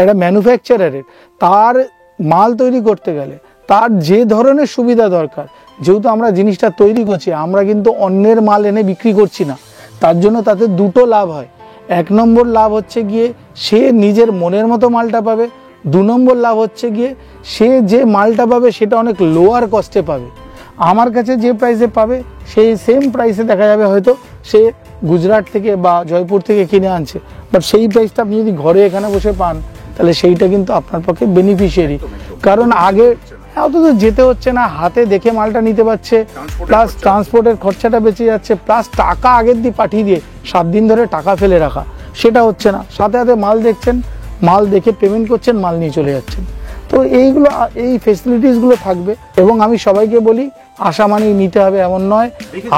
একটা ম্যানুফ্যাকচারারের তার মাল তৈরি করতে গেলে তার যে ধরনের সুবিধা দরকার, যেহেতু আমরা জিনিসটা তৈরি করছি, আমরা কিন্তু অন্যের মাল এনে বিক্রি করছি না, তার জন্য তাতে দুটো লাভ হয়। 1 নম্বর লাভ হচ্ছে গিয়ে সে নিজের মনের মতো মালটা পাবে, 2 নম্বর লাভ হচ্ছে গিয়ে সে যে মালটা পাবে সেটা অনেক লোয়ার কস্টে পাবে। আমার কাছে যে প্রাইসে পাবে সেই সেম প্রাইসে দেখা যাবে হয়তো সে গুজরাট থেকে বা জয়পুর থেকে কিনে আনছে, বাট সেই প্রাইসটা আপনি যদি ঘরে এখানে বসে পান তাহলে সেইটা কিন্তু আপনার পক্ষে বেনিফিশিয়ারি। কারণ আগে অত যেতে হচ্ছে না, হাতে দেখে মালটা নিতে পারছে, প্লাস ট্রান্সপোর্টের খরচাটা বেঁচে যাচ্ছে, প্লাস টাকা আগের দিয়ে পাঠিয়ে দিয়ে 7 দিন ধরে টাকা ফেলে রাখা সেটা হচ্ছে না, সাথে সাথে মাল দেখছেন, মাল দেখে পেমেন্ট করছেন, মাল নিয়ে চলে যাচ্ছেন। তো এইগুলো, এই ফেসিলিটিসগুলো থাকবে। এবং আমি সবাইকে বলি আশা মানেই নিতে হবে এমন নয়,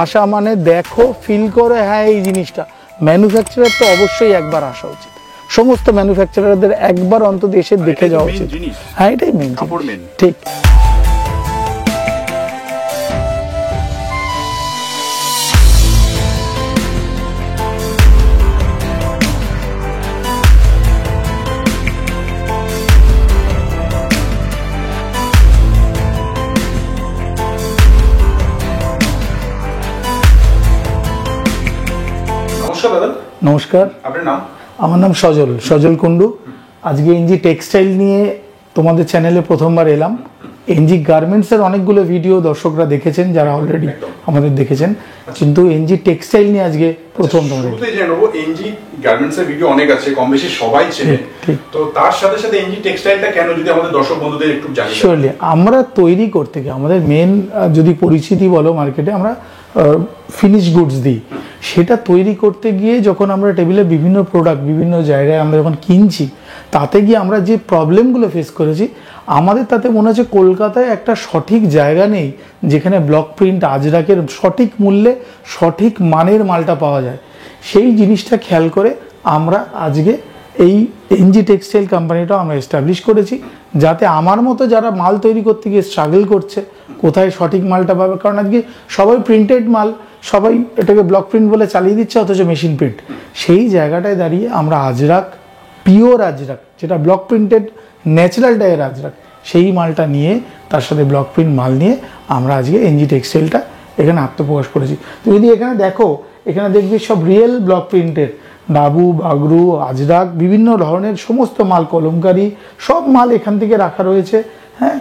আশা মানে দেখো, ফিল করে, হ্যাঁ এই জিনিসটা ম্যানুফ্যাকচারার তো অবশ্যই একবার আসা উচিত, সমস্ত ম্যানুফ্যাকচারারদের একবার অন্তত এসে দেখে যাওয়া উচিত। হ্যাঁ এটাই মেন, ঠিক। নমস্কার, আপনার নাম? আমার নাম সজল কুন্ডু। আজকে এনজি টেক্সটাইল নিয়ে তোমাদের চ্যানেলে প্রথমবার এলাম। এনজি গার্মেন্টসের অনেকগুলো ভিডিও দর্শকরা দেখেছেন, যারা অলরেডি আমাদের দেখেছেন, কিন্তু এনজি টেক্সটাইল নিয়ে আজকে প্রথম তোমাদের। এনজি গার্মেন্টসের ভিডিও অনেক আছে, কম বেশি সবাই চেনে, তো তার সাথে সাথে এনজি টেক্সটাইলটা কেন, যদি আমাদের দর্শক বন্ধুদের একটু জানিয়ে। শিওরলি, আমরা তৈরি করতে গিয়ে আমাদের মেন যদি পরিচিতি বলো মার্কেটে, আমরা ফিনিশ গুডস দিই। সেটা তৈরি করতে গিয়ে যখন আমরা টেবিলে বিভিন্ন প্রোডাক্ট বিভিন্ন জায়গায় আমরা যখন কিনছি, তাতে গিয়ে আমরা যে প্রবলেমগুলো ফেস করেছি, আমাদের তাতে মনে হচ্ছে কলকাতায় একটা সঠিক জায়গা নেই যেখানে ব্লক প্রিন্ট আজরাকের সঠিক মূল্যে সঠিক মানের মালটা পাওয়া যায়। সেই জিনিসটা খেয়াল করে আমরা আজকে এই এনজি টেক্সটাইল কোম্পানিটাও আমরা এস্টাবলিশ করেছি, যাতে আমার মতো যারা মাল তৈরি করতে গিয়ে স্ট্রাগল করছে কোথায় সঠিক মালটা পাবে। কারণ আজকে সবাই প্রিন্টেড মাল, সবাই এটাকে ব্লক প্রিন্ট বলে চালিয়ে দিচ্ছে, অথচ মেশিন প্রিন্ট। সেই জায়গাটায় দাঁড়িয়ে আমরা আজরাক, পিওর আজরাক, যেটা ব্লক প্রিন্টেড ন্যাচারাল ডাইয়ের আজরাক, সেই মালটা নিয়ে তার সাথে ব্লক প্রিন্ট মাল নিয়ে আমরা আজকে এনজি টেক্সটাইলটা এখানে আত্মপ্রকাশ করেছি। তুমি যদি এখানে দেখো, এখানে দেখবি সব রিয়েল ব্লক প্রিন্টের ডাবু, বাগরু, আজরাক, বিভিন্ন ধরনের সমস্ত মাল, কলমকারি, সব মাল এখান থেকে রাখা রয়েছে। হ্যাঁ,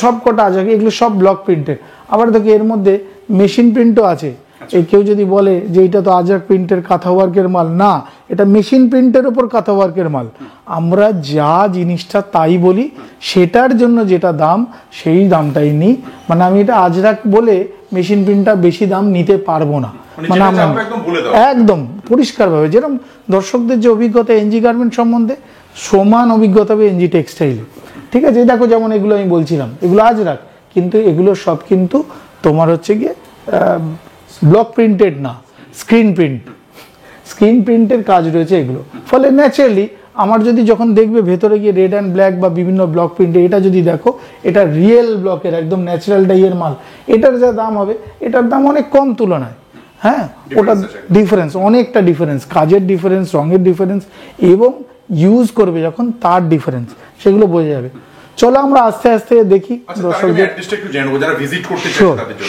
সব কটা আজরাক, এগুলো সব ব্লক প্রিন্টের। আবার দেখো এর মধ্যে মেশিন প্রিন্টও আছে। এই কেউ যদি বলে যে এটা তো আজরাক প্রিন্টের কাঁথা ওয়ার্কের মাল, না, এটা মেশিন প্রিন্টের ওপর কাঁথা ওয়ার্কের মাল। আমরা যা জিনিসটা তাই বলি, সেটার জন্য যেটা দাম সেই দামটাই নিই। মানে আমি এটা আজরাক বলে মেশিন প্রিন্টটা বেশি দাম নিতে পারবো না, মানে আমরা একদম পরিষ্কারভাবে, যেরকম দর্শকদের যে অভিজ্ঞতা এনজি গার্মেন্ট সম্বন্ধে, সমান অভিজ্ঞতা হবে এনজি টেক্সটাইলে। ঠিক আছে, দেখো যেমন এগুলো আমি বলছিলাম, এগুলো আজরাক, কিন্তু এগুলো সব কিন্তু তোমার হচ্ছে গিয়ে ব্লক প্রিন্টেড না, স্ক্রিন প্রিন্টের কাজ রয়েছে এগুলো। ফলে ন্যাচারালি আমার যদি যখন দেখবে ভেতরে গিয়ে রেড অ্যান্ড ব্ল্যাক বা বিভিন্ন ব্লক প্রিন্টে, এটা যদি দেখো এটা রিয়েল ব্লকের একদম ন্যাচারাল ডাইয়ের মাল, এটার যা দাম হবে এটার দাম অনেক কম তুলনায়। হ্যাঁ, ওটা ডিফারেন্স, অনেকটা ডিফারেন্স, কাজের ডিফারেন্স, রঙের ডিফারেন্স, এবং ইউজ করবে যখন তার ডিফারেন্স, সেগুলো বোঝা যাবে। চলো আমরা আস্তে আস্তে দেখি দর্শকদের।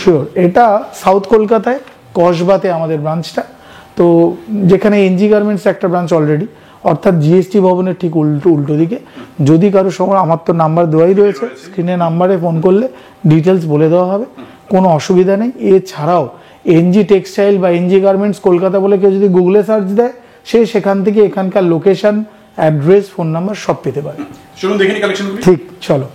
শিওর, এটা সাউথ কলকাতায় কসবাতে আমাদের ব্রাঞ্চটা, তো যেখানে এনজি গার্মেন্টস একটা ব্রাঞ্চ অলরেডি, অর্থাৎ জিএসটি ভবনের ঠিক উল্টো দিকে। যদি কারো সময়, আমার তো নাম্বার দেওয়াই রয়েছে স্ক্রিনে, নাম্বারে ফোন করলে ডিটেলস বলে দেওয়া হবে, কোনো অসুবিধা নেই। এছাড়াও এনজি টেক্সটাইল বা এনজি গার্মেন্টস কলকাতা বলে কেউ যদি গুগলে সার্চ দেয়, সে সেখান থেকে এখানকার লোকেশন, অ্যাড্রেস, ফোন নাম্বার সব পেতে পারে। ঠিক, চলো।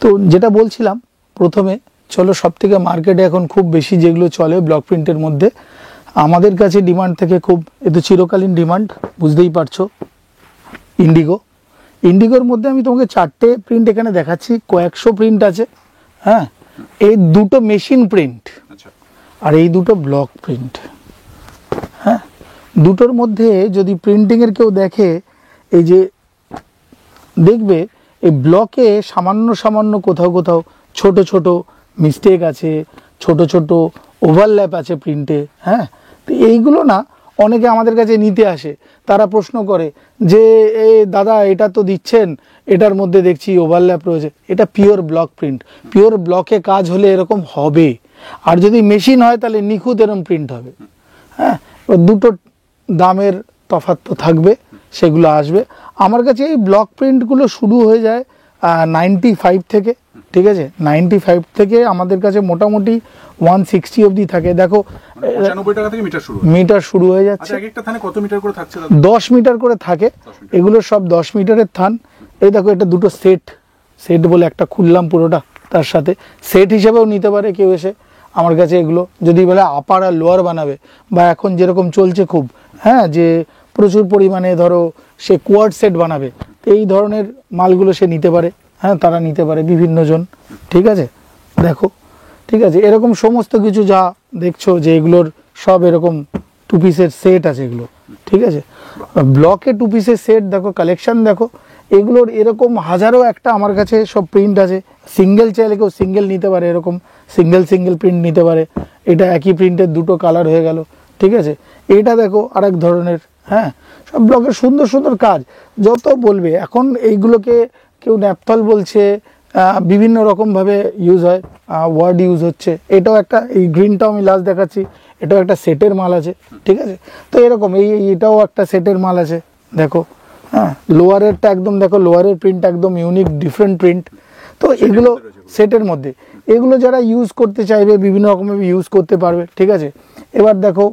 তো যেটা বলছিলাম প্রথমে, চলো সব থেকে মার্কেটে এখন খুব বেশি যেগুলো চলে ব্লক প্রিন্টের মধ্যে, আমাদের কাছে ডিমান্ড থেকে খুব, এ তো চিরকালীন ডিমান্ড, বুঝতেই পারছো, ইন্ডিগোর মধ্যে আমি তোমাকে 4টে প্রিন্ট এখানে দেখাচ্ছি, কয়েকশো প্রিন্ট আছে। হ্যাঁ, এই দুটো মেশিন প্রিন্ট আর এই দুটো ব্লক প্রিন্ট। হ্যাঁ, দুটোর মধ্যে যদি প্রিন্টিংয়ের কেউ দেখে, এই যে দেখবে এই ব্লকে সামান্য কোথাও ছোট ছোট মিস্টেক আছে, ছোট ছোট ওভারল্যাপ আছে প্রিন্টে। হ্যাঁ, তো এইগুলো না অনেকে আমাদের কাছে নিতে আসে, তারা প্রশ্ন করে যে দাদা এটা তো দিচ্ছেন, এটার মধ্যে দেখছি ওভারল্যাপ রয়েছে। এটা পিওর ব্লক প্রিন্ট, পিওর ব্লকে কাজ হলে এরকম হবে, আর যদি মেশিন হয় তাহলে নিখুঁত এরকম প্রিন্ট হবে। হ্যাঁ, দুটো দামের তফাৎ তো থাকবে, সেগুলো আসবে। আমার কাছে এই ব্লক প্রিন্টগুলো শুরু হয়ে যায় 95 থেকে, ঠিক আছে, 95 থেকে আমাদের কাছে মোটামুটি 160 অবধি থাকে। দেখো 95 টাকা থেকে মিটার শুরু মিটার শুরু হয়ে যাচ্ছে। আচ্ছা, এক একটা থানে কত মিটার করে থাকছে? 10 মিটার করে থাকে, এগুলো সব 10 মিটারের থান। এই দেখো এটা দুটো সেট, সেট বলে একটা খুললাম পুরোটা, তার সাথে সেট হিসেবেও নিতে পারে কেউ এসে আমার কাছে। এগুলো যদি বলে আপার আর লোয়ার বানাবে, বা এখন যেরকম চলছে খুব, হ্যাঁ, যে প্রচুর পরিমাণে ধরো সে কোয়াড সেট বানাবে, এই ধরনের মালগুলো সে নিতে পারে। হ্যাঁ, তারা নিতে পারে বিভিন্ন জন, ঠিক আছে। দেখো, ঠিক আছে, এরকম সমস্ত কিছু যা দেখছো যে এগুলোর সব এরকম 2 পিসের সেট আছে এগুলো, ঠিক আছে। ব্লকে 2 পিসের সেট দেখো, কালেকশন দেখো, এগুলোর এরকম হাজারো একটা আমার কাছে সব প্রিন্ট আছে। সিঙ্গেল চাইলে কেউ সিঙ্গেল নিতে পারে, এরকম সিঙ্গেল প্রিন্ট নিতে পারে। এটা একই প্রিন্টের দুটো কালার হয়ে গেল, ঠিক আছে। এটা দেখো আরেক ধরনের, হ্যাঁ, সব ব্লকের সুন্দর সুন্দর কাজ যত বলবে। এখন এইগুলোকে কেউ ন্যাপথল বলছে, বিভিন্ন রকমভাবে ইউজ হয়, ওয়ার্ড ইউজ হচ্ছে। এটাও একটা, এই গ্রিনটাও আমি লাস্ট দেখাচ্ছি, এটাও একটা সেটের মাল আছে, ঠিক আছে। তো এরকম এটাও একটা সেটের মাল আছে, দেখো। হ্যাঁ, লোয়ারেরটা একদম দেখো, লোয়ারের প্রিন্ট একদম ইউনিক ডিফারেন্ট প্রিন্ট। তো এগুলো সেটের মধ্যে, এগুলো যারা ইউজ করতে চাইবে বিভিন্ন রকমভাবে ইউজ করতে পারবে, ঠিক আছে। এবার দেখো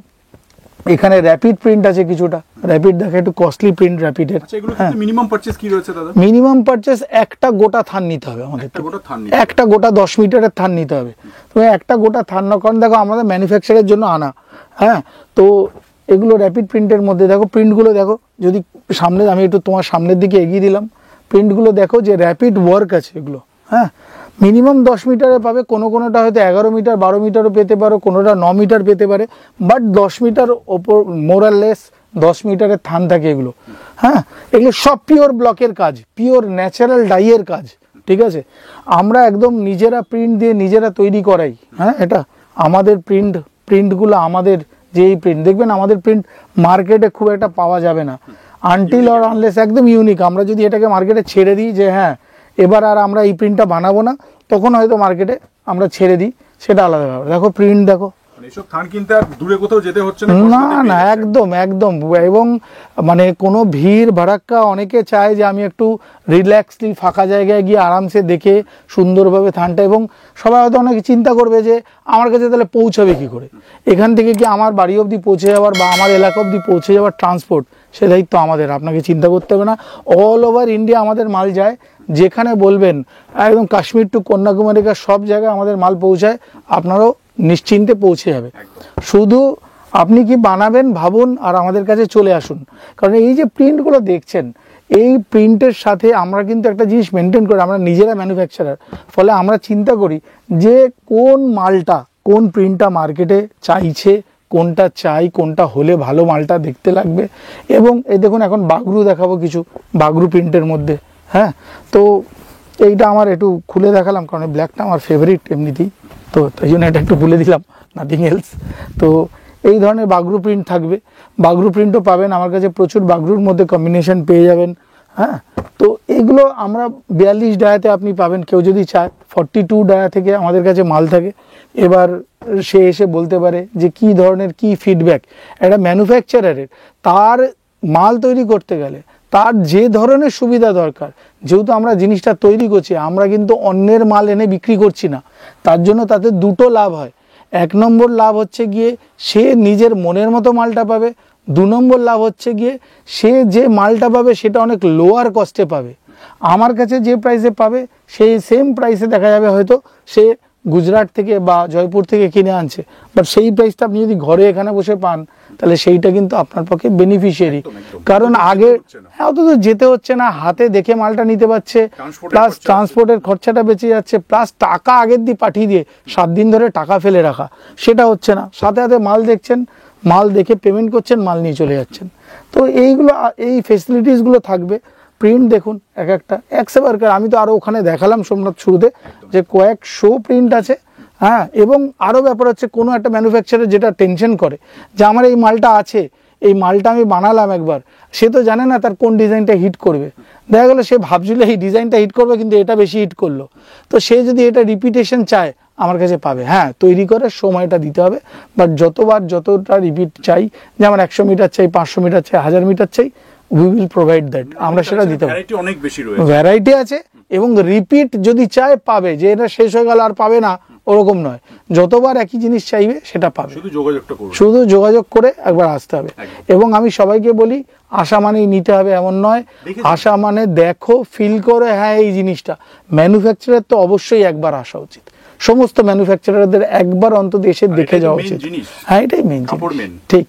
এখানে র্যাপিড প্রিন্ট আছে কিছুটা, র্যাপিড দেখো একটু কস্টলি প্রিন্ট র্যাপিডের। আচ্ছা, এগুলো কিন্তু মিনিমাম পারচেজ কি রয়েছে দাদা? মিনিমাম পারচেজ একটা গোটা থান নিতে হবে আমাদের, একটা গোটা 10 মিটারের থান নিতে হবে। তুমি একটা গোটা থান না, কারণ দেখো আমাদের ম্যানুফ্যাকচারের জন্য আনা, হ্যাঁ। তো এগুলো র্যাপিড প্রিন্টের মধ্যে দেখো, প্রিন্টগুলো দেখো, যদি সামনে আমি একটু তোমার সামনের দিকে এগিয়ে দিলাম, প্রিন্টগুলো দেখো যে র্যাপিড ওয়ার্ক আছে এগুলো। হ্যাঁ, মিনিমাম 10 মিটারে পাবে, কোনোটা হয়তো 11 মিটার 12 মিটারও পেতে পারো, কোনোটা 9 মিটার পেতে পারে, বাট 10 মিটার ওপর মোরাললেস 10 মিটারের থান থাকে এগুলো। হ্যাঁ, এগুলো সব পিওর ব্লকের কাজ, পিওর ন্যাচারাল ডাইয়ের কাজ, ঠিক আছে। আমরা একদম নিজেরা প্রিন্ট দিয়ে নিজেরা তৈরি করাই। হ্যাঁ, এটা আমাদের প্রিন্টগুলো আমাদের, যেই প্রিন্ট দেখবেন আমাদের প্রিন্ট মার্কেটে খুব একটা পাওয়া যাবে না, আনটিল অর আনলেস একদম ইউনিক। আমরা যদি এটাকে মার্কেটে ছেড়ে দিই যে হ্যাঁ এবার আর আমরা এই প্রিন্টটা বানাবো না, তখন হয়তো মার্কেটে আমরা ছেড়ে দিই, সেটা আলাদা ব্যাপার। দেখো প্রিন্ট দেখো, এইসব থান কিনতে আর দূরে কোথাও যেতে হচ্ছে না না, একদম একদম। এবং মানে কোনো ভিড় ভাড়াক্কা, অনেকে চায় যে আমি একটু রিল্যাক্সলি ফাঁকা জায়গায় গিয়ে আরামসে দেখে সুন্দরভাবে থানটা, এবং সবাই হয়তো অনেকে চিন্তা করবে যে আমার কাছে তাহলে পৌঁছাবে কি করে, এখান থেকে কি আমার বাড়ি অবধি পৌঁছে যাওয়ার বা আমার এলাকা অবধি পৌঁছে যাওয়ার ট্রান্সপোর্ট, সে দায়িত্ব আমাদের, আপনাকে চিন্তা করতে হবে না। অল ওভার ইন্ডিয়া আমাদের মাল যায়, যেখানে বলবেন একদম কাশ্মীর টু কন্যাকুমারিকা সব জায়গায় আমাদের মাল পৌঁছায়, আপনারাও নিশ্চিন্তে পৌঁছে যাবে। শুধু আপনি কি বানাবেন ভাবুন আর আমাদের কাছে চলে আসুন। কারণ এই যে প্রিন্টগুলো দেখছেন, এই প্রিন্টের সাথে আমরা কিন্তু একটা জিনিস মেনটেন করি, আমরা নিজেরা ম্যানুফ্যাকচারার, ফলে আমরা চিন্তা করি যে কোন মালটা, কোন প্রিন্টটা মার্কেটে চাইছে, কোনটা চাই, কোনটা হলে ভালো মালটা দেখতে লাগবে। এবং এই দেখুন এখন বাগরু দেখাবো কিছু, বাগরু প্রিন্টের মধ্যে। হ্যাঁ, তো এইটা আমার একটু খুলে দেখালাম, কারণ ব্ল্যাকটা আমার ফেভারিট এমনিতেই, তো তাই জন্য এটা একটু খুলে দিলাম, নাথিং এলস। তো এই ধরনের বাগরু প্রিন্ট থাকবে, বাগরু প্রিন্টও পাবেন আমার কাছে, প্রচুর বাগরুর মধ্যে কম্বিনেশন পেয়ে যাবেন। হ্যাঁ, তো এগুলো আমরা 42 ডায়াতে আপনি পাবেন, কেউ যদি চায় 42 ডায়া থেকে আমাদের কাছে মাল থাকে। এবার সে এসে বলতে পারে যে কি ধরনের কি ফিডব্যাক একটা ম্যানুফ্যাকচারারের, তার মাল তৈরি করতে গেলে তার যে ধরনের সুবিধা দরকার, যেহেতু আমরা জিনিসটা তৈরি করছি, আমরা কিন্তু অন্যের মাল এনে বিক্রি করছি না, তার জন্য তাতে দুটো লাভ হয়। 1 নম্বর লাভ হচ্ছে গিয়ে সে নিজের মনের মতো মালটা পাবে, 2 নম্বর লাভ হচ্ছে গিয়ে সে যে মালটা পাবে সেটা অনেক লোয়ার কস্টে পাবে। আমার কাছে যে প্রাইসে পাবে সেই সেম প্রাইসে দেখা যাবে হয়তো সে গুজরাট থেকে বা জয়পুর থেকে কিনে আনছে, বাট সেই প্রাইসটা আপনি যদি ঘরে এখানে বসে পান তাহলে সেইটা কিন্তু আপনার পক্ষে বেনিফিশিয়ারি। কারণ আগে অত তো যেতে হচ্ছে না, হাতে দেখে মালটা নিতে পারছে, প্লাস ট্রান্সপোর্টের খরচাটা বেঁচে যাচ্ছে, প্লাস টাকা আগের দিয়ে পাঠিয়ে দিয়ে 7 দিন ধরে টাকা ফেলে রাখা, সেটা হচ্ছে না। সাথে সাথে মাল দেখছেন, মাল দেখে পেমেন্ট করছেন, মাল নিয়ে চলে যাচ্ছেন। তো এইগুলো, এই ফেসিলিটিসগুলো থাকবে। প্রিন্ট দেখুন এক একটা একশো বারকার, আমি তো আরও ওখানে দেখালাম সোমনাথ শুরুতে যে কয়েকশো প্রিন্ট আছে। হ্যাঁ, এবং আরও ব্যাপার হচ্ছে কোনো একটা ম্যানুফ্যাকচারার যেটা টেনশন করে যে আমার এই মালটা আছে, এই মালটা আমি বানালাম একবার, সে তো জানে না তার কোন ডিজাইনটা হিট করবে। দেখা গেলো সে ভাবছিল এই ডিজাইনটা হিট করবে, কিন্তু এটা বেশি হিট করলো। তো সে যদি এটা রিপিটেশন চায় আমার কাছে পাবে। হ্যাঁ, তৈরি করার সময়টা দিতে হবে, বাট যতটা রিপিট চাই, যেমন 100 মিটার চাই, 500 মিটার চাই, 1000 মিটার চাই, উই উইল প্রোভাইড দ্যাট, আমরা সেটা দিতে পারি। ভ্যারাইটি অনেক বেশি রয়েছে, ভ্যারাইটি আছে, এবং রিপিট যদি চায় পাবে, যে এটা শেষ হয়ে গেল আর পাবে না ওরকম নয়, যতবার একই জিনিস চাইবে সেটা পাবে। শুধু যোগাযোগ করে একবার আসতে হবে। এবং আমি সবাইকে বলি, আশা মানেই নিতে হবে এমন নয়, আশা মানে দেখো, ফিল করে, হ্যাঁ এই জিনিসটা ম্যানুফ্যাকচারার তো অবশ্যই একবার আসা উচিত, সমস্ত ম্যানুফ্যাকচারারদের একবার অন্তত এসে দেখে যাওয়া উচিত। হ্যাঁ, এটাই মেইন। ঠিক,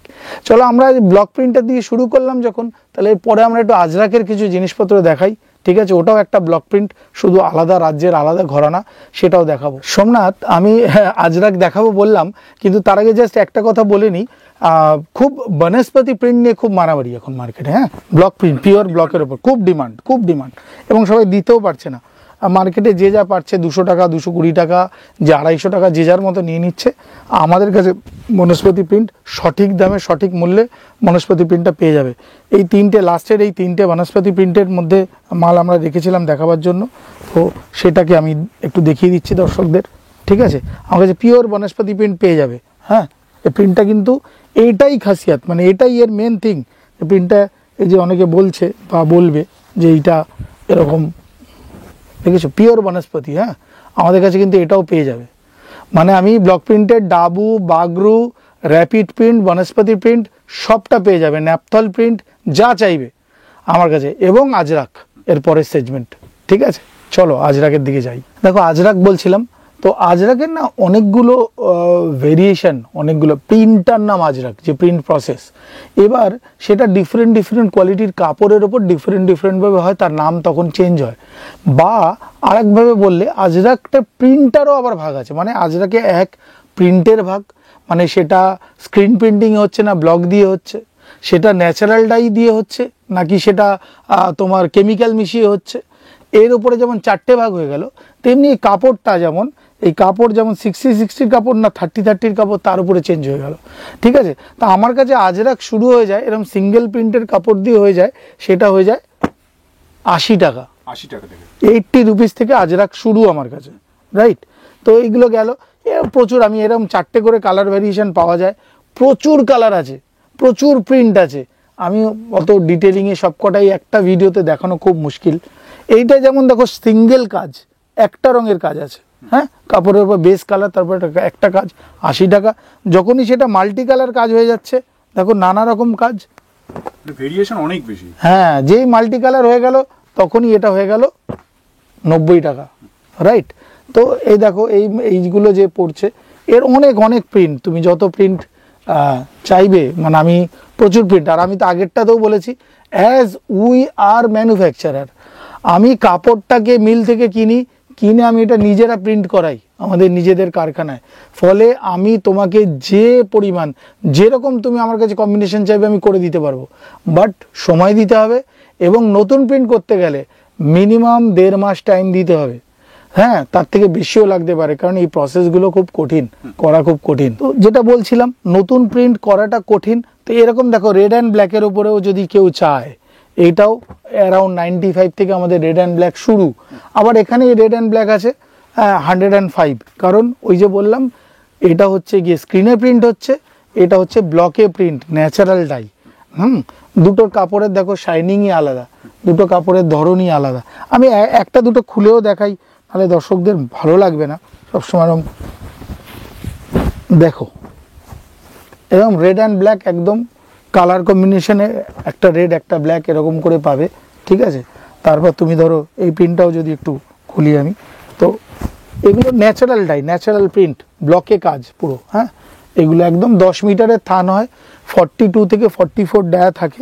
চলো আমরা ব্লক প্রিন্টার দিয়ে শুরু করলাম যখন, তাহলে পরে আমরা একটু আজরাকের কিছু জিনিসপত্র দেখাই। ঠিক আছে, ওটাও একটা ব্লক প্রিন্ট, শুধু আলাদা রাজ্যের আলাদা ঘরানা, সেটাও দেখাবো। সোমনাথ, আমি আজরাক দেখাবো বললাম, কিন্তু তার আগে জাস্ট একটা কথা বলে নিই, খুব বনস্পতি প্রিন্ট নিয়ে খুব মারামারি এখন মার্কেটে। হ্যাঁ, ব্লক প্রিন্ট, পিওর ব্লকের ওপর খুব ডিমান্ড, এবং সবাই দিতেও পারছে না। মার্কেটে যে যা পারছে 200 টাকা, 220 টাকা, যে 250 টাকা, যে যার মতো নিয়ে নিচ্ছে। আমাদের কাছে বনস্পতি প্রিন্ট সঠিক দামে সঠিক মূল্যে বনস্পতি প্রিন্টটা পেয়ে যাবে। এই লাস্টের এই তিনটে বনস্পতি প্রিন্টের মধ্যে মাল আমরা রেখেছিলাম দেখাবার জন্য, তো সেটাকে আমি একটু দেখিয়ে দিচ্ছি দর্শকদের। ঠিক আছে, আমার কাছে পিওর বনস্পতি প্রিন্ট পেয়ে যাবে। হ্যাঁ, এই প্রিন্টটা কিন্তু এইটাই খাসিয়াত, মানে এটাই এর মেন থিং। এই প্রিন্টটা, এই যে অনেকে বলছে বা বলবে যে এইটা এরকম, দেখেছো, পিওর বনস্পতি। হ্যাঁ, আমাদের কাছে কিন্তু এটাও পেয়ে যাবে। মানে আমি ব্লক প্রিন্টের ডাবু, বাগরু, র্যাপিড প্রিন্ট, বনস্পতি প্রিন্ট সবটা পেয়ে যাবে, ন্যাপথল প্রিন্ট যা চাইবে আমার কাছে, এবং আজরাক এর পরের সেগমেন্ট। ঠিক আছে, চলো আজরাকের দিকে যাই। দেখো, আজরাক বলছিলাম, তো আজরাকের না অনেকগুলো ভেরিয়েশন, অনেকগুলো প্রিন্টার নাম আজরাক, যে প্রিন্ট প্রসেস। এবার সেটা ডিফারেন্ট কোয়ালিটির কাপড়ের ওপর ডিফারেন্টভাবে হয়, তার নাম তখন চেঞ্জ হয়। বা আরেকভাবে বললে, আজরাকটা প্রিন্টারও আবার ভাগ আছে, মানে আজরাকে এক প্রিন্টের ভাগ, মানে সেটা স্ক্রিন প্রিন্টিং হচ্ছে না ব্লক দিয়ে হচ্ছে, সেটা ন্যাচারাল ডাই দিয়ে হচ্ছে, নাকি সেটা তোমার কেমিক্যাল মিশিয়ে হচ্ছে, এর উপরে যেমন 4টে ভাগ হয়ে গেল, তেমনি এই কাপড়টা যেমন, এই কাপড় যেমন 60-60 কাপড় না 30-30 কাপড়, তার উপরে চেঞ্জ হয়ে গেল। ঠিক আছে, তা আমার কাছে আজরাক শুরু হয়ে যায় এরকম সিঙ্গেল প্রিন্টের কাপড় দিয়ে হয়ে যায়, সেটা হয়ে যায় 80 টাকা, 80 রুপিস থেকে আজরাক শুরু আমার কাছে, রাইট। তো এইগুলো গেল, প্রচুর, আমি এরকম 4টে করে কালার ভ্যারিয়েশন পাওয়া যায়, প্রচুর কালার আছে, প্রচুর প্রিন্ট আছে। আমি অত ডিটেলিংয়ে সবকটাই একটা ভিডিওতে দেখানো খুব মুশকিল। এইটা যেমন দেখো, সিঙ্গেল কাজ, একটা রঙের কাজ আছে। হ্যাঁ, কাপড়ের উপর বেস কালার, তারপর একটা কাজ, 80 টাকা। যখনই সেটা মাল্টি কালার কাজ হয়ে যাচ্ছে, দেখো নানা রকম কাজ, ভেরিয়েশন অনেক বেশি। হ্যাঁ, যেই মাল্টি কালার হয়ে গেল তখনই এটা হয়ে গেল 90 টাকা, রাইট। তো এই দেখো, এইগুলো যে পড়ছে, এর অনেক প্রিন্ট, তুমি যত প্রিন্ট চাইবে, মানে আমি প্রচুর প্রিন্ট। আর আমি তো আগেরটাতেও বলেছি, অ্যাজ উই আর ম্যানুফ্যাকচারার, আমি কাপড়টাকে মিল থেকে কিনে আমি এটা নিজেরা প্রিন্ট করাই আমাদের নিজেদের কারখানায়। ফলে আমি তোমাকে যে পরিমাণ, যেরকম তুমি আমার কাছে কম্বিনেশন চাইবে আমি করে দিতে পারবো, বাট সময় দিতে হবে, এবং নতুন প্রিন্ট করতে গেলে মিনিমাম 1.5 মাস টাইম দিতে হবে। হ্যাঁ, তার থেকে বেশিও লাগতে পারে, কারণ এই প্রসেসগুলো খুব কঠিন, করা খুব কঠিন। তো যেটা বলছিলাম, নতুন প্রিন্ট করাটা কঠিন। তো এরকম দেখো, রেড অ্যান্ড ব্ল্যাকের উপরেও যদি কেউ চায়, এইটাও অ্যারাউন্ড 95 থেকে আমাদের রেড অ্যান্ড ব্ল্যাক শুরু। আবার এখানে রেড অ্যান্ড ব্ল্যাক আছে 105, কারণ ওই যে বললাম, এটা হচ্ছে গিয়ে স্ক্রিনে প্রিন্ট হচ্ছে, এটা হচ্ছে ব্লকে প্রিন্ট, ন্যাচারাল ডাই। দুটোর কাপড়ের দেখো শাইনিংই আলাদা, দুটো কাপড়ের ধরনই আলাদা। আমি একটা দুটো খুলেও দেখাই, তাহলে দর্শকদের ভালো লাগবে না সবসময়। দেখো, এরকম রেড অ্যান্ড ব্ল্যাক, একদম কালার কম্বিনেশনে, একটা রেড একটা ব্ল্যাক এরকম করে পাবে। ঠিক আছে, তারপর তুমি ধরো এই প্রিন্টটাও যদি একটু খুলি আমি, তো এগুলো ন্যাচারাল ডাই, ন্যাচারাল প্রিন্ট, ব্লকে কাজ পুরো। হ্যাঁ, এগুলো একদম 10 মিটারের থান হয়, 42 থেকে 44 ডায়া থাকে।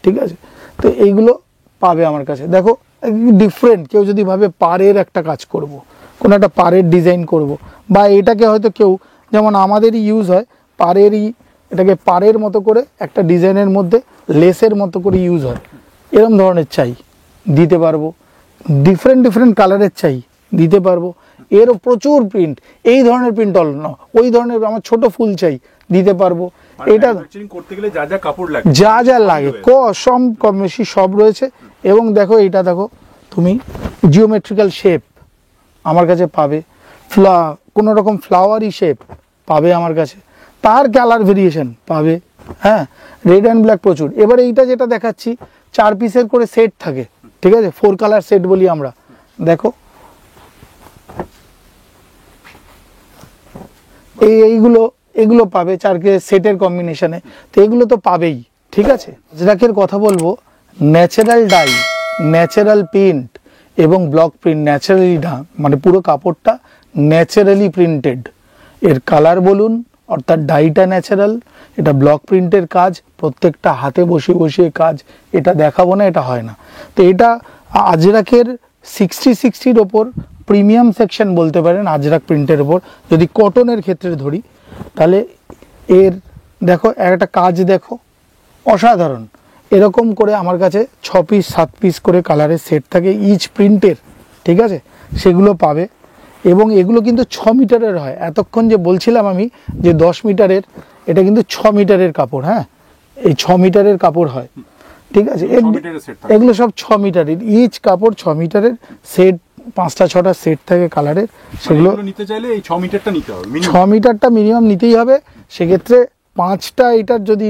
ঠিক আছে, তো এইগুলো পাবে আমার কাছে। দেখো, ডিফারেন্ট, কেউ যদি ভাবে পাড়ের একটা কাজ করব, কোনো একটা পাড়ের ডিজাইন করব, বা এটাকে হয়তো কেউ, যেমন আমাদেরই ইউজ হয় পাড়েরই, এটাকে পাড়ের মতো করে একটা ডিজাইনের মধ্যে লেসের মতো করে ইউজ হয়, এরকম ধরনের চাই দিতে পারবো। ডিফারেন্ট কালারের চাই দিতে পারবো। এরও প্রচুর প্রিন্ট, এই ধরনের প্রিন্ট হল না, ওই ধরনের আমার ছোট ফুল চাই দিতে পারবো। এটা করতে গেলে যা যা কাপড় লাগে, যা যা লাগে কম বেশি সব রয়েছে। এবং দেখো এটা দেখো তুমি জিওমেট্রিক্যাল শেপ আমার কাছে পাবে, কোনো রকম ফ্লাওয়ারি শেপ পাবে আমার কাছে, তার কালার ভেরিয়েশন পাবে। হ্যাঁ, রেড অ্যান্ড ব্ল্যাক প্রচুর। এবার এইটা যেটা দেখাচ্ছি 4 পিসের করে সেট থাকে, ঠিক আছে, 4 কালার সেট বলি আমরা। দেখো এগুলো পাবে 4 সেটের কম্বিনেশনে, তো এগুলো তো পাবেই, ঠিক আছে। আজরাকের কথা বলবো, ন্যাচারাল ডাই, ন্যাচারাল প্রিন্ট এবং ব্লক প্রিন্ট, ন্যাচারালি না মানে পুরো কাপড়টা ন্যাচারালি প্রিন্টেড। এর কালার বলুন, অর্থাৎ ডাইটা ন্যাচারাল, এটা ব্লক প্রিন্টের কাজ, প্রত্যেকটা হাতে বসিয়ে বসিয়ে কাজ, এটা দেখাবো না, এটা হয় না। তো এটা আজরাকের 60-60-র ওপর প্রিমিয়াম সেকশন বলতে পারেন আজরাক প্রিন্টের ওপর। যদি কটনের ক্ষেত্রে ধরি তাহলে এর দেখো একটা কাজ দেখো অসাধারণ। এরকম করে আমার কাছে 6 পিস 7 পিস করে কালারের সেট থাকে ইচ প্রিন্টের, ঠিক আছে, সেগুলো পাবে। এবং এগুলো কিন্তু 6 মিটারের হয়। এতক্ষণ যে বলছিলাম আমি যে 10 মিটারের, এটা কিন্তু 6 মিটারের কাপড়। হ্যাঁ, এই 6 মিটারের কাপড় হয়, ঠিক আছে। এগুলো সব 6 মিটারের, ইচ কাপড় 6 মিটারের সেট, 5টা 6টা সেট থাকে কালারের। সেগুলো নিতে চাইলে এই 6 মিটারটা নিতে হবে, 6 মিটারটা মিনিমাম নিতেই হবে। সেক্ষেত্রে 5টা এটার যদি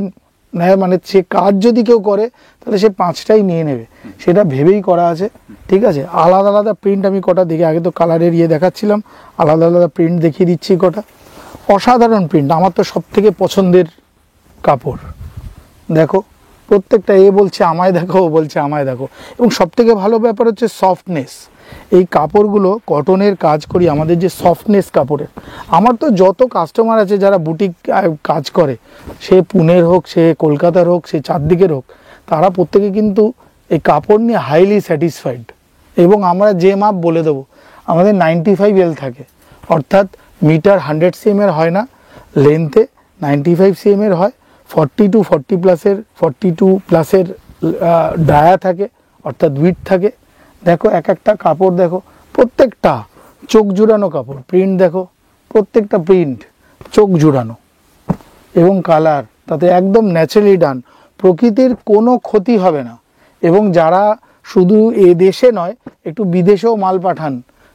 নেয়, মানে সে কাজ যদি কেউ করে তাহলে সে 5টাই নিয়ে নেবে, সেটা ভেবেই করা আছে, ঠিক আছে। আলাদা আলাদা প্রিন্ট আমি কটা দেখে, আগে তো কালারের দেখাচ্ছিলাম, আলাদা আলাদা প্রিন্ট দেখিয়ে দিচ্ছি কটা। অসাধারণ প্রিন্ট, আমার তো সব থেকে পছন্দের কাপড়। দেখো প্রত্যেকটা, বলছে আমায় দেখো, ও বলছে আমায় দেখো। এবং সব থেকে ভালো ব্যাপার হচ্ছে সফটনেস। এই কাপড়গুলো কটনের কাজ করি, আমাদের যে সফটনেস কাপড়ের, আমার তো যত কাস্টমার আছে যারা বুটিক কাজ করে, সে পুনের হোক, সে কলকাতার হোক, সে চারদিকের হোক, তারা প্রত্যেকে কিন্তু এই কাপড় নিয়ে হাইলি স্যাটিসফাইড। এবং আমরা যে মাপ বলে দেবো, আমাদের 95L থাকে, অর্থাৎ মিটার 100 cm হয় না, লেন্থে 95 cm হয়। 42 ডায়া থাকে, অর্থাৎ উইথ থাকে। দেখো এক একটা কাপড় দেখো, প্রত্যেকটা চোখ জুড়ানো কাপড়, প্রিন্ট দেখো, প্রত্যেকটা প্রিন্ট চোখ জুড়ানো এবং কালার তাতে একদম ন্যাচারালি ডান, প্রকৃতির কোনো ক্ষতি হবে না। এবং যারা শুধু এ দেশে নয়, একটু বিদেশেও মাল পাঠান,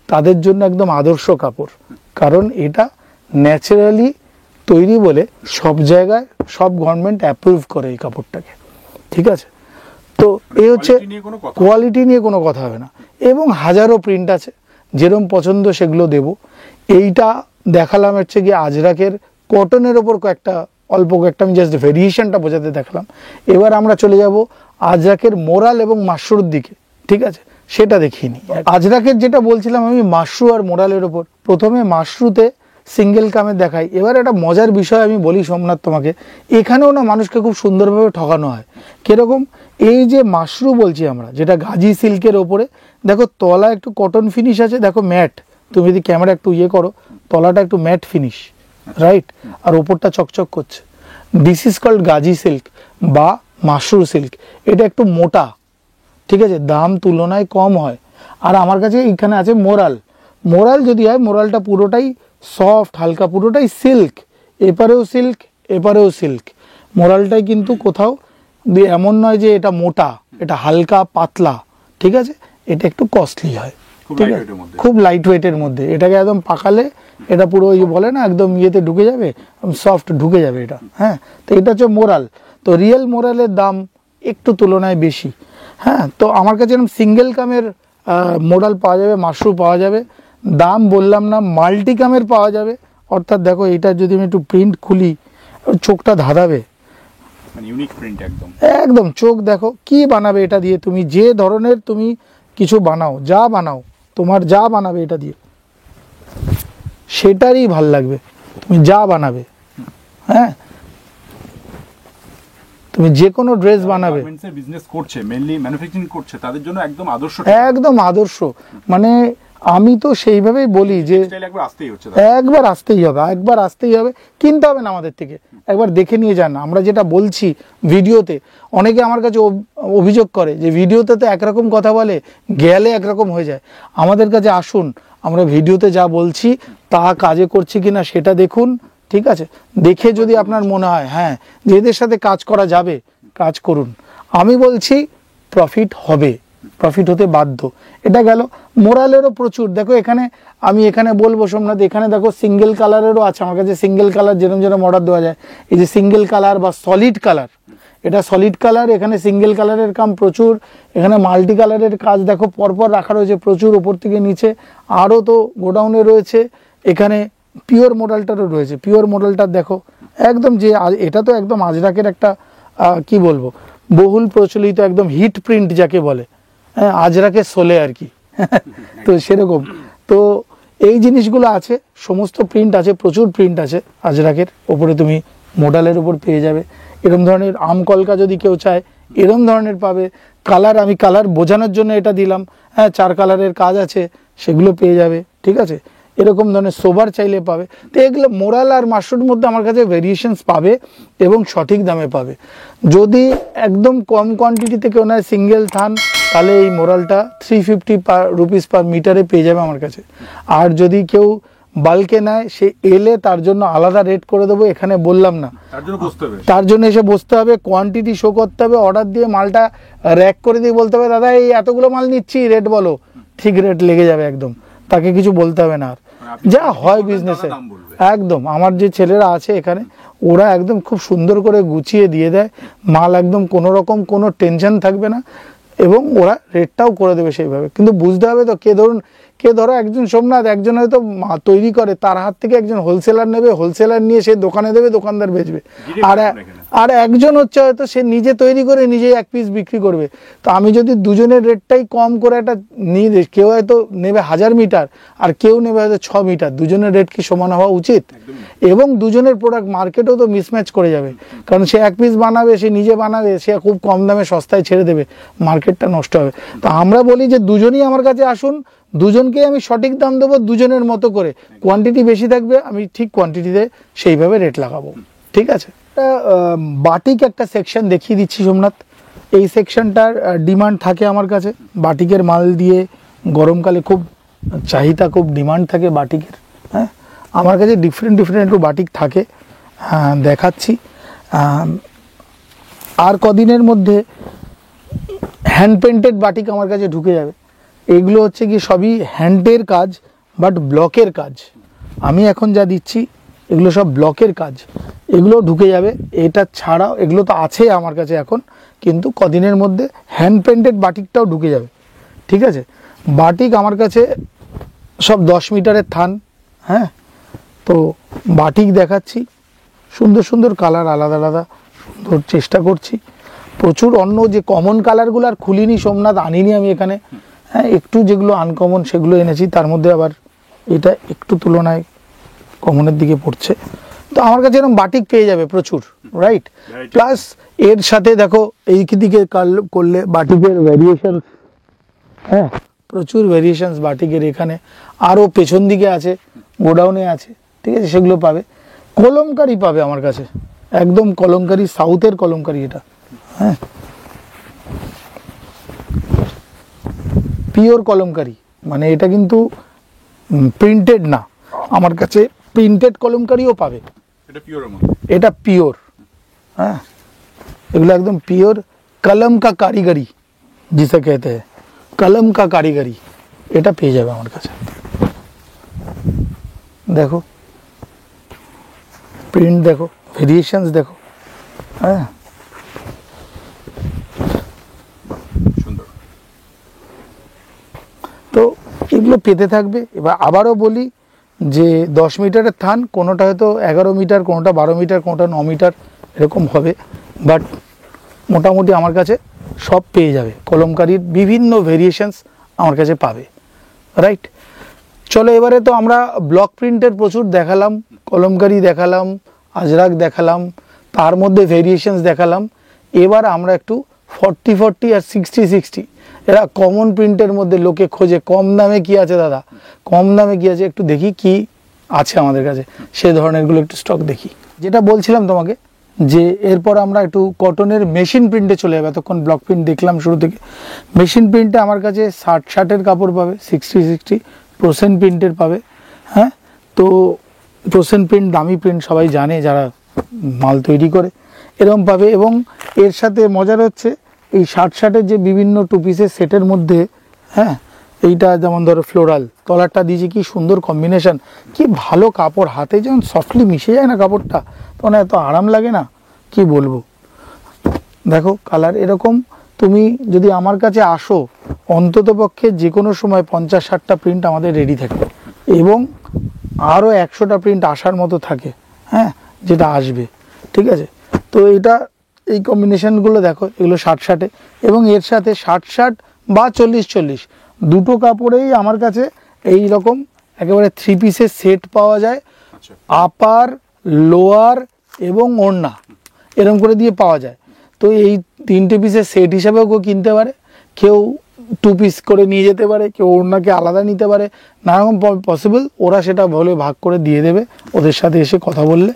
তাদের জন্য একদম আদর্শ কাপড়, কারণ এটা ন্যাচারালি তৈরি বলে সব জায়গায় সব গভর্নমেন্ট অ্যাপ্রুভ করে এই কাপড়টাকে, ঠিক আছে। তো এই হচ্ছে কোয়ালিটি নিয়ে কোনো কথা হবে না। এবং হাজারো প্রিন্ট আছে, যেরকম পছন্দ সেগুলো দেব। এইটা দেখালাম হচ্ছে গিয়ে আজরাকের কটনের ওপর অল্প কয়েকটা আমি জাস্ট ভেরিয়েশনটা বোঝাতে দেখালাম। এবার আমরা চলে যাব আজরাকের মোরাল এবং মাশরুর দিকে, ঠিক আছে, সেটা দেখিয়ে নিই। আজরাকের যেটা বলছিলাম আমি মাশরু আর মোরালের ওপর, প্রথমে মাশরুতে সিঙ্গেল কামে দেখাই। এবার একটা মজার বিষয় আমি বলি সোমনাথ তোমাকে, এখানেও না মানুষকে খুব সুন্দরভাবে ঠকানো হয়। কিরকম, এই যে মাশরু বলছি আমরা, যেটা গাজি সিল্কের ওপরে, দেখো তলা একটু কটন ফিনিশ আছে, দেখো ম্যাট, তুমি যদি ক্যামেরা একটু করো, তলাটা একটু ম্যাট ফিনিশ, রাইট, আর ওপরটা চকচক করছে। This is called Gazi silk বা মাশরু সিল্ক। এটা একটু মোটা, ঠিক আছে, দাম তুলনায় কম হয়। আর আমার কাছে এখানে আছে মোরাল। মোরাল যদি হয়, মোরালটা পুরোটাই সফট, হালকা, পুরোটাই সিল্ক, এপারেও সিল্ক, এপারেও সিল্ক। মোরালটাই কিন্তু কোথাও এমন নয় যে এটা মোটা, এটা হালকা পাতলা, ঠিক আছে, এটা একটু কস্টলি হয়, ঠিক আছে, খুব লাইট ওয়েটের মধ্যে। এটাকে একদম পাকালে এটা পুরো বলে না একদম ঢুকে যাবে, সফট ঢুকে যাবে এটা। হ্যাঁ, তো এটা হচ্ছে মোরাল। তো রিয়েল মোরালের দাম একটু তুলনায় বেশি। হ্যাঁ, তো আমার কাছে এরকম সিঙ্গেল কামের মোরাল পাওয়া যাবে, মাশরু পাওয়া যাবে, দাম বললাম না, মাল্টি কামের পাওয়া যাবে। অর্থাৎ দেখো এটা যদি আমি একটু প্রিন্ট খুলি, চোখটা ধাঁধাবে, ইউনিক প্রিন্ট একদম, একদম চোখ দেখো কি বানাবে এটা দিয়ে। তুমি যে ধরনের তুমি কিছু বানাও, যা বানাও, তোমার যা বানাবে এটা দিয়ে, সেটারই ভাল লাগবে। তুমি যা বানাবে, হ্যাঁ, তুমি যে কোনো ড্রেস বানাবে, বিজনেস করছে, মেইনলি ম্যানুফ্যাকচারিং করছে, তাদের জন্য একদম আদর্শ, একদম আদর্শ। মানে আমি তো সেইভাবেই বলি যে স্টাইল একবার আসতেই হচ্ছে একবার আসতেই হবে, কিনতে হবে না আমাদের থেকে, একবার দেখে নিয়ে যান। আমরা যেটা বলছি ভিডিওতে, অনেকে আমার কাছে অভিযোগ করে যে ভিডিওতে তো একরকম কথা বলে, গেলে একরকম হয়ে যায়। আমাদের কাছে আসুন, আমরা ভিডিওতে যা বলছি তা কাজে করছি কিনা সেটা দেখুন, ঠিক আছে? দেখে যদি আপনার মনে হয় হ্যাঁ যে এদের সাথে কাজ করা যাবে, কাজ করুন। আমি বলছি প্রফিট হবে, প্রফিট হতে বাধ্য। এটা গেল। মোরালেরও প্রচুর, দেখো এখানে আমি এখানে বলবো সোমনাথ, এখানে দেখো সিঙ্গেল কালারেরও আছে আমার কাছে। সিঙ্গেল কালার যেরকম অর্ডার দেওয়া যায়, এই যে সিঙ্গেল কালার বা সলিড কালার, এটা সলিড কালার, এখানে সিঙ্গেল কালারের কাম প্রচুর, এখানে মাল্টি কালারের কাজ দেখো পরপর রাখা রয়েছে প্রচুর, ওপর থেকে নিচে। আরও তো গোডাউনে রয়েছে, এখানে পিওর মডেলটারও রয়েছে। পিওর মডেলটা দেখো একদম, যে এটা তো একদম আজরাকের একটা কি বলবো, বহুল প্রচলিত একদম হিট প্রিন্ট যাকে বলে, হ্যাঁ আজরাকের সোলে আর কি। তো সেরকম তো এই জিনিসগুলো আছে, সমস্ত প্রিন্ট আছে, প্রচুর প্রিন্ট আছে আজরাকের ওপরে, তুমি মডেলের উপর পেয়ে যাবে। এরকম ধরনের আমকলকা যদি কেউ চায় এরকম ধরনের পাবে। কালার, আমি কালার বোঝানোর জন্য এটা দিলাম, হ্যাঁ 4 কালারের কাজ আছে, সেগুলো পেয়ে যাবে, ঠিক আছে? এরকম ধরনের সোবার চাইলে পাবে। তো এগুলো মোরাল আর মাশরুর মধ্যে আমার কাছে ভেরিয়েশনস পাবে এবং সঠিক দামে পাবে। যদি একদম কম কোয়ান্টিটিতে কেউ নেয় সিঙ্গেল থান, তাহলে এই মোরালটা 350 রুপিস পার মিটারে পেয়ে যাবে আমার কাছে। আর যদি কেউ বাল্কে নেয়, সে এলে তার জন্য আলাদা রেট করে দেবো, এখানে বললাম না, তার জন্য এসে বসতে হবে, কোয়ান্টিটি শো করতে হবে, অর্ডার দিয়ে মালটা র্যাক করে দিয়ে বলতে হবে দাদা এই এতগুলো মাল নিচ্ছি, রেট বলো, ঠিক রেট লেগে যাবে একদম, তাকে কিছু বলতে হবে না। আর যা হয় বিজনেসে একদম, আমার যে ছেলেরা আছে এখানে, ওরা একদম খুব সুন্দর করে গুছিয়ে দিয়ে দেয় মাল, একদম কোনো রকম কোনো টেনশন থাকবে না, এবং ওরা রেটটাও করে দেবে সেইভাবে। কিন্তু বুঝতে হবে তো, কে ধরো একজন সোমনাথ, একজন হয়তো তৈরি করে, তার হাত থেকে একজন হোলসেলার নেবে, হোলসেলার নিয়ে সে দোকানে দেবে, দোকানদার বেচবে। আর একজন হচ্ছে হয়তো সে নিজে তৈরি করে নিজেই 1 পিস বিক্রি করবে। তো আমি যদি দুজনের রেটটাই কম করে একটা নিয়ে দিই, কেউ হয়তো নেবে 1000 মিটার আর কেউ নেবে হয়তো 6 মিটার, দুজনের রেট কি সমান হওয়া উচিত? এবং দুজনের প্রোডাক্ট মার্কেটেও তো মিসম্যাচ করে যাবে, কারণ সে 1 পিস বানাবে, সে নিজে বানাবে, সে খুব কম দামে সস্তায় ছেড়ে দেবে, মার্কেটটা নষ্ট হবে। তো আমরা বলি যে দুজনই আমার কাছে আসুন, দুজনকে আমি সঠিক দাম দেবো, দুজনের মতো করে। কোয়ান্টিটি বেশি থাকবে, আমি ঠিক কোয়ান্টিটিতে সেইভাবে রেট লাগাবো, ঠিক আছে? বাটিক একটা সেকশন দেখিয়ে দিচ্ছি সোমনাথ। এই সেকশনটার ডিমান্ড থাকে আমার কাছে, বাটিকের মাল দিয়ে গরমকালে খুব চাহিদা, খুব ডিমান্ড থাকে বাটিকের। হ্যাঁ, আমার কাছে ডিফারেন্ট একটু বাটিক থাকে, দেখাচ্ছি। আর কদিনের মধ্যে হ্যান্ড পেন্টেড বাটিক আমার কাছে ঢুকে যাবে। এগুলো হচ্ছে কি সবই হ্যান্ডের কাজ, বাট ব্লকের কাজ। আমি এখন যা দিচ্ছি এগুলো সব ব্লকের কাজ, এগুলো ঢুকে যাবে। এটা ছাড়াও এগুলো তো আছে আমার কাছে এখন, কিন্তু কদিনের মধ্যে হ্যান্ড পেন্টেড বাটিকটাও ঢুকে যাবে, ঠিক আছে? বাটিক আমার কাছে সব 10 মিটারের থান। হ্যাঁ, তো বাটিক দেখাচ্ছি, সুন্দর কালার, আলাদা সুন্দর চেষ্টা করছি। প্রচুর অন্য যে কমন কালারগুলো আর খুলিনি সোমনাথ, আনিনি আমি এখানে। হ্যাঁ, একটু যেগুলো আনকমন সেগুলো এনেছি, তার মধ্যে আবার এটা একটু তুলনায় কমনের দিকে পড়ছে। তো আমার কাছে এরকম বাটিক পেয়ে যাবে প্রচুর, রাইট? প্লাস এর সাথে দেখো এই দিকে করলে বাটিকের ভ্যারিয়েশন, হ্যাঁ প্রচুর ভ্যারিয়েশনস বাটিকের। এখানে আরও পেছন দিকে আছে, গোডাউনে আছে, ঠিক আছে? সেগুলো পাবে। কলমকারি পাবে আমার কাছে, একদম কলমকারি, সাউথের কলমকারি এটা। হ্যাঁ, পিওর কলমকারি, মানে এটা কিন্তু প্রিন্টেড না। আমার কাছে প্রিন্টেড কলমকারিও পাবে, এটা পিওর। হ্যাঁ, এগুলো একদম পিওর কলম কা কারিগরি जिसे कहते हैं, কলম কা কারিগরি, এটা পেয়ে যাবে আমার কাছে। দেখো প্রিন্ট দেখো, ভেরিয়েশনস দেখো। হ্যাঁ, তো এগুলো পেতে থাকবে। এবার আবারও বলি যে 10 মিটারের থান, কোনোটা হয়তো 11 মিটার, কোনোটা 12 মিটার, কোনোটা 9 মিটার এরকম হবে, বাট মোটামুটি আমার কাছে সব পেয়ে যাবে। কলমকারির বিভিন্ন ভেরিয়েশনস আমার কাছে পাবে, রাইট? চলো এবারে তো আমরা ব্লক প্রিন্টের প্রচুর দেখালাম, কলমকারি দেখালাম, আজরাক দেখালাম, তার মধ্যে ভেরিয়েশনস দেখালাম। এবার আমরা একটু 40-40 আর 60-60 এরা কমন প্রিন্টের মধ্যে লোকে খোঁজে কম দামে কি আছে দাদা, কম দামে কি আছে একটু দেখি কি আছে আমাদের কাছে, সেই ধরনেরগুলো একটু স্টক দেখি। যেটা বলছিলাম তোমাকে যে এরপর আমরা একটু কটনের মেশিন প্রিন্টে চলে যাবো। এতক্ষণ ব্লক প্রিন্ট দেখলাম শুরু থেকে। মেশিন প্রিন্টে আমার কাছে 60-60-এর কাপড় পাবে, 60-60% প্রিন্টের পাবে। হ্যাঁ, তো প্রসেন প্রিন্ট দামি প্রিন্ট সবাই জানে যারা মাল তৈরি করে, এরকম পাবে। এবং এর সাথে মজার হচ্ছে এই 60-60-এর যে বিভিন্ন টু পিসের সেটের মধ্যে, হ্যাঁ, এইটা যেমন ধরো ফ্লোরাল তলারটা দিয়েছে, কি সুন্দর কম্বিনেশন, কি ভালো কাপড়, হাতে যেমন সফটলি মিশে যায় না কাপড়টা, তখন এত আরাম লাগে না কি বলবো। দেখো কালার এরকম, তুমি যদি আমার কাছে আসো অন্তত পক্ষে যে কোনো সময় 50-60টা প্রিন্ট আমাদের রেডি থাকে এবং আরও 100টা প্রিন্ট আসার মতো থাকে, হ্যাঁ, যেটা আসবে, ঠিক আছে। তো এটা এই কম্বিনেশনগুলো দেখো, এগুলো 60-60-এ এবং এর সাথে 60-60 বা 40-40 দুটো কাপড়েই আমার কাছে এই রকম একেবারে 3 পিসের সেট পাওয়া যায়, আপার লোয়ার এবং ওড়না এরকম করে দিয়ে পাওয়া যায়। তো এই 3টে পিসের সেট হিসাবেও কেউ কিনতে পারে, কেউ 2 পিস করে নিয়ে যেতে পারে, কেউ ওড়নাকে আলাদা নিতে পারে, নানারকম পসিবল, ওরা সেটা বলে ভাগ করে দিয়ে দেবে ওদের সাথে এসে কথা বললে,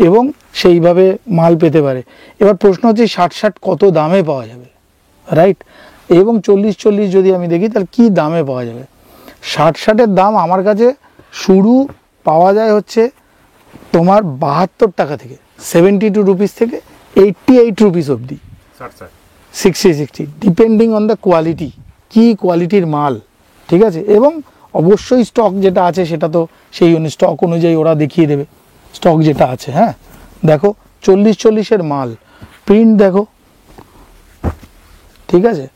এবং সেইভাবে মাল পেতে পারে। এবার প্রশ্ন হচ্ছে 60-60 কত দামে পাওয়া যাবে, রাইট, এবং 40-40 যদি আমি দেখি তাহলে কী দামে পাওয়া যাবে। 60-60-এর দাম আমার কাছে শুরু পাওয়া যায় হচ্ছে তোমার 72 টাকা থেকে, 72 রুপিস থেকে 88 রুপিস অবধি, 60-60 ডিপেন্ডিং অন দ্য কোয়ালিটি, কি কোয়ালিটির মাল, ঠিক আছে। এবং অবশ্যই স্টক যেটা আছে সেটা তো সেই স্টক অনুযায়ী ওরা দেখিয়ে দেবে স্টক যেটা আছে। হ্যাঁ, দেখো 40-40-এর মাল, প্রিন্ট দেখো, ঠিক আছে।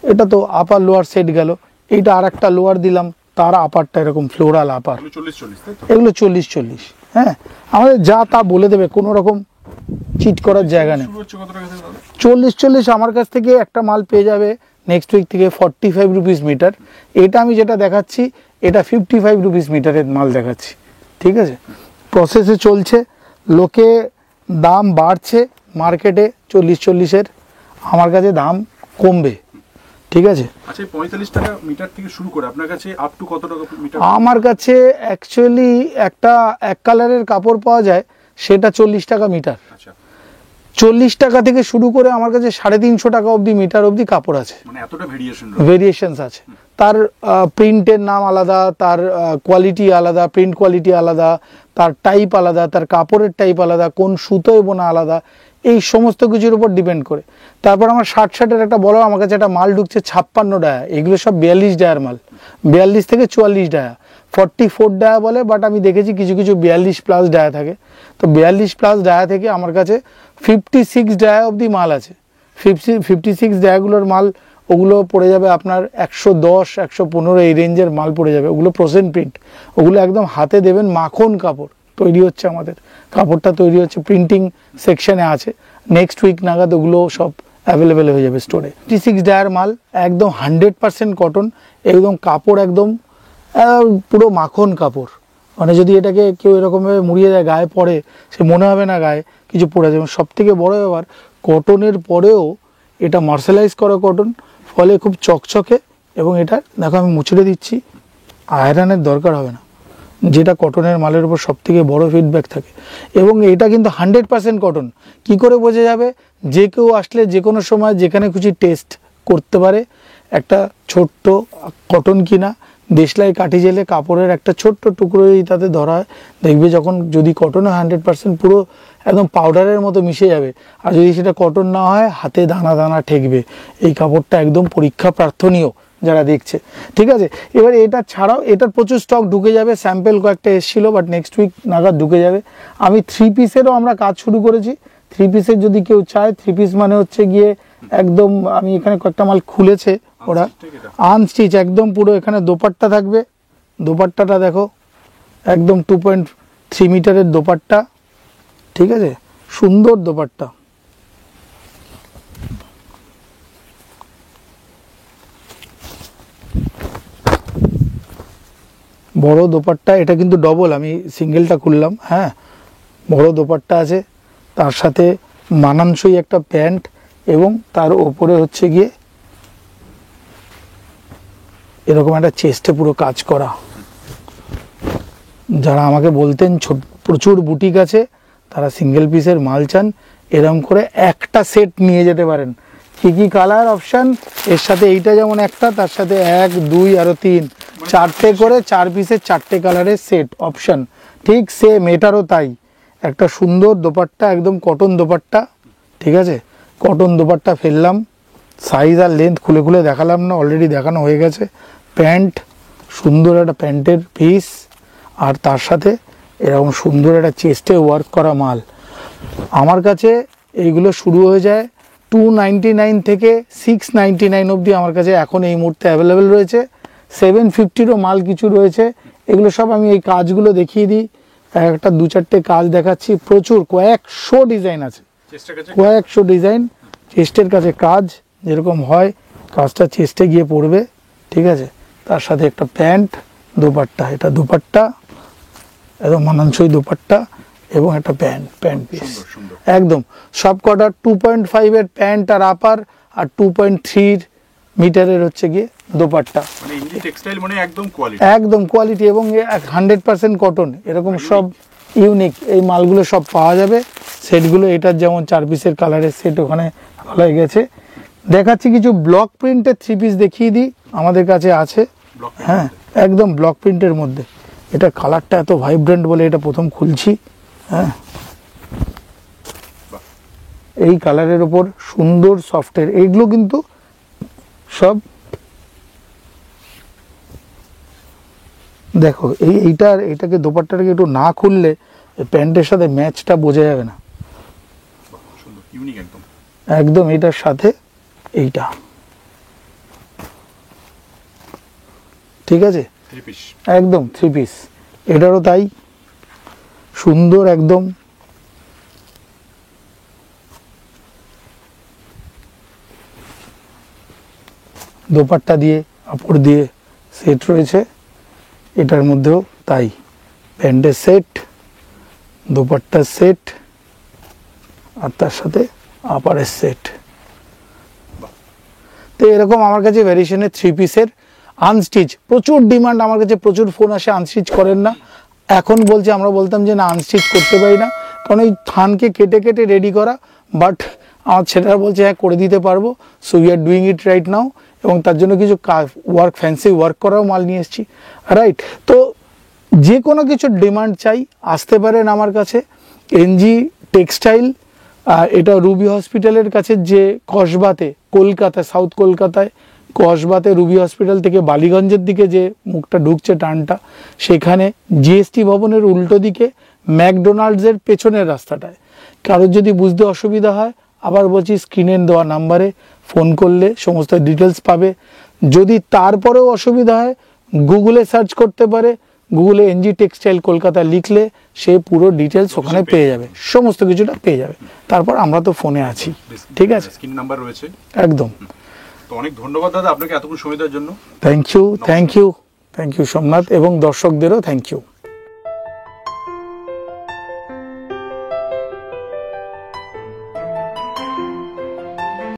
এটা তো আপার লোয়ার সেট গেল, এইটা আর একটা লোয়ার দিলাম, তার আপারটা এরকম ফ্লোরাল আপার, এগুলো 40-40। হ্যাঁ, আমাদের যা তা বলে দেবে, কোনো রকম চিট করার জায়গা নেই। 40-40 আমার কাছ থেকে একটা মাল পেয়ে যাবে নেক্সট উইক থেকে 45 রুপিস মিটার। এটা আমি যেটা দেখাচ্ছি এটা 55 রুপিস মিটারের মাল দেখাচ্ছি, ঠিক আছে। প্রসেসে চলছে, লোকে দাম বাড়ছে মার্কেটে 40-40-এর, আমার কাছে দাম কমবে, ঠিক আছে। আচ্ছা, 45 টাকা মিটার থেকে শুরু করে আপনার কাছে আপ টু কত টাকা মিটার? আমার কাছে অ্যাকচুয়ালি একটা এক কালারের কাপড় পাওয়া যায়, সেটা 40 টাকা মিটার। আচ্ছা, 40 টাকা থেকে শুরু করে আমার কাছে 350 টাকা অবধি মিটার অবধি কাপড় আছে, মানে এতটা ভেরিয়েশনস আছে। তার প্রিন্টের নাম আলাদা, তার কোয়ালিটি আলাদা, প্রিন্ট কোয়ালিটি আলাদা, তার টাইপ আলাদা, তার কাপড়ের টাইপ আলাদা, কোন সুতোয় বোনা আলাদা, এই সমস্ত কিছুর উপর ডিপেন্ড করে। তারপর আমার 60-60-এর একটা বলো, আমার কাছে একটা মাল ঢুকছে 56 ডায়া, এগুলো সব 42 ডায়ার মাল, 42 থেকে 44 ডায়া, 44 ডায়া বলে, বাট আমি দেখেছি কিছু কিছু 42 প্লাস ডায়া থাকে। তো 42 প্লাস ডায়া থেকে আমার কাছে 56 ডায়া অবধি মাল আছে। 56 ডায়াগুলোর মাল ওগুলো পড়ে যাবে আপনার 110-115 এই রেঞ্জের মাল পড়ে যাবে। ওগুলো প্রসেন প্রিন্ট, ওগুলো একদম হাতে দেবেন, মাখন কাপড় তৈরি হচ্ছে, আমাদের কাপড়টা তৈরি হচ্ছে, প্রিন্টিং সেকশনে আছে, নেক্সট উইক নাগাদ ওগুলো সব অ্যাভেলেবেল হয়ে যাবে স্টোরে। 56 ডায়ার মাল, একদম 100% কটন, একদম কাপড় একদম পুরো মাখন কাপড়, মানে যদি এটাকে কেউ এরকমভাবে মুড়িয়ে দেয় গায়ে পরে, সে মনে হবে না গায়ে কিছু পড়ে যাবে। সব থেকে বড় ব্যাপার, কটনের পরেও এটা মার্শালাইজ করা কটন, ফলে খুব চকচকে। এবং এটা দেখো আমি মুচড়ে দিচ্ছি, আয়রনের দরকার হবে না, যেটা কটনের মালের উপর সব থেকে বড় ফিডব্যাক থাকে। এবং এটা কিন্তু 100% কটন। কি করে বোঝা যাবে? যে কেউ আসলে যে কোনো সময় যেখানে খুশি টেস্ট করতে পারে। একটা ছোট্ট কটন কিনা, দেশলাই কাঠি জেলে কাপড়ের একটা ছোট্ট টুকরো তাতে ধরা হয়, দেখবে যখন যদি কটনে 100% পুরো একদম পাউডারের মতো মিশে যাবে, আর যদি সেটা কটন না হয় হাতে দানা দানা ঠেকবে। এই কাপড়টা একদম পরীক্ষা প্রার্থনীয় যারা দেখছে, ঠিক আছে। এবার এটা ছাড়াও এটার প্রচুর স্টক ঢুকে যাবে, স্যাম্পেল কয়েকটা এসেছিলো, বাট নেক্সট উইক নাগাদ ঢুকে যাবে। আমি 3 পিসেরও আমরা কাজ শুরু করেছি। 3 পিসের যদি কেউ চায়, 3 পিস মানে হচ্ছে গিয়ে একদম, আমি এখানে কয়েকটা মাল খুলেছে ওরা, আনস্টিচ একদম পুরো, এখানে দোপাট্টা থাকবে, দোপাট্টাটা দেখো একদম 2.3 মিটারের দোপাট্টা, ঠিক আছে, সুন্দর দোপাট্টা। বড় দোপাট্টা, এটা কিন্তু ডবল, আমি সিঙ্গেলটা খুললাম। হ্যাঁ, বড় দোপাট্টা আছে, তার সাথে মানানসই একটা প্যান্ট, এবং তার ওপরে হচ্ছে গিয়ে এরকম একটা চেস্টে পুরো কাজ করা। যারা আমাকে বলতেন প্রচুর বুটিক আছে, তারা সিঙ্গেল পিসের মাল চান, এরকম করে একটা সেট নিয়ে যেতে পারেন। কি কি কালার অপশন, এর সাথে এইটা যেমন একটা, তার সাথে 1 2 আরো 3 4টে করে 4 পিসের 4টে কালারের সেট অপশন। ঠিক সেম এটারও তাই, একটা সুন্দর দোপাট্টা, একদম কটন দোপাট্টা, ঠিক আছে, কটন দোপাট্টা ফেললাম, সাইজ আর লেন্থ খুলে খুলে দেখালাম না, অলরেডি দেখানো হয়ে গেছে। প্যান্ট, সুন্দর একটা প্যান্টের পিস, আর তার সাথে এরকম সুন্দর একটা চেস্টে ওয়ার্ক করা মাল। আমার কাছে এইগুলো শুরু হয়ে যায় 299 থেকে 699 অবধি আমার কাছে এখন এই মুহূর্তে অ্যাভেলেবেল রয়েছে। 750রও মাল কিছু রয়েছে। এগুলো সব আমি এই কাজগুলো দেখিয়ে দিই, একটা 2-4টে কাজ দেখাচ্ছি। প্রচুর কয়েকশো ডিজাইন আছে, কয়েকশো ডিজাইন। চেস্টের কাছে কাজ যেরকম হয়, কাজটা চেস্টে গিয়ে পড়বে, ঠিক আছে। তার সাথে একটা প্যান্ট, দোপাট্টা, এটা দোপাট্টা একদম মানানসই দোপাট্টা, এবং একটা প্যান্ট পিস একদম সব কটা 2.5 এর প্যান্ট আর আপার, আর 2.3 মিটারের হচ্ছে গিয়ে দোপাট্টা। মানে ইন্ডি টেক্সটাইল মানে একদম কোয়ালিটি, একদম কোয়ালিটি, এবং 100% কটন, এরকম সব ইউনিক এই মালগুলো সব পাওয়া যাবে। সেটগুলো এটার যেমন 4 পিসের কালারের সেট ওখানে হয়ে গেছে। দেখাচ্ছি কিছু ব্লক প্রিন্টের 3 পিস দেখিয়ে দিই, আমাদের কাছে আছে। হ্যাঁ, একদম ব্লক প্রিন্টের মধ্যে। এটা কালারটা এত ভাইব্রেন্ট বলে এটা প্রথম খুলছি। হ্যাঁ, এই কালারের ওপর সুন্দর সফটের, এইগুলো কিন্তু সব দেখো, এইটাকে দোপাট্টাটাকে একটু না খুললে প্যান্টের সাথে ম্যাচটা বোঝা যাবে না। একদম এটার সাথে এইটা, ঠিক আছে, একদম 3 পিস। এটারও তাই সুন্দর, একদম দোপাট্টা দিয়ে কাপড় দিয়ে সেট রয়েছে। এটার মধ্যেও তাই, প্যান্টের সেট, দোপাট্টার সেট, আর তার সাথে আপারের সেট। তো এরকম আমার কাছে ভ্যারিয়েশনের 3 পিসের আনস্টিচ প্রচুর ডিমান্ড, আমার কাছে প্রচুর ফোন আসে আনস্টিচ করেন না। এখন বলছে, আমরা বলতাম যে না আনস্টিচ করতে পারি না, কারণ ওই থানকে কেটে কেটে রেডি করা। বাট আমার ছেলেরা বলছে হ্যাঁ করে দিতে পারবো, so we are doing it right now. এবং তার জন্য কিছু ওয়ার্ক, ফ্যান্সি ওয়ার্ক করাও মাল নিয়ে এসেছি, রাইট। তো যে কোনো কিছুর ডিমান্ড চাই, আসতে পারেন আমার কাছে। এনজি টেক্সটাইল, এটা রুবি হসপিটালের কাছে, যে কসবাতে, কলকাতা, সাউথ কলকাতায় কসবাতে রুবি হসপিটাল থেকে বালিগঞ্জের দিকে যে মুখটা ঢুকছে টানটা, সেখানে জিএসটি ভবনের উল্টো দিকে ম্যাকডোনাল্ডসের পেছনের রাস্তাটায়। কারোর যদি বুঝতে অসুবিধা হয়, আবার বলছি স্ক্রিনে দেওয়া নাম্বারে ফোন করলে সমস্ত ডিটেলস পাবে। যদি তারপরেও অসুবিধা হয়, গুগলে সার্চ করতে পারে, গুগলে এনজি টেক্সটাইল কলকাতা লিখলে সে পুরো ডিটেলস ওখানে পেয়ে যাবে, সমস্ত কিছুটা পেয়ে যাবে। তারপর আমরা তো ফোনে আছি, ঠিক আছে, স্ক্রিন নাম্বার রয়েছে একদম। তো অনেক ধন্যবাদ দাদা আপনাকে এতক্ষণ সময় দেওয়ার জন্য। থ্যাংক ইউ সোমনাথ, এবং দর্শকদেরও থ্যাংক ইউ।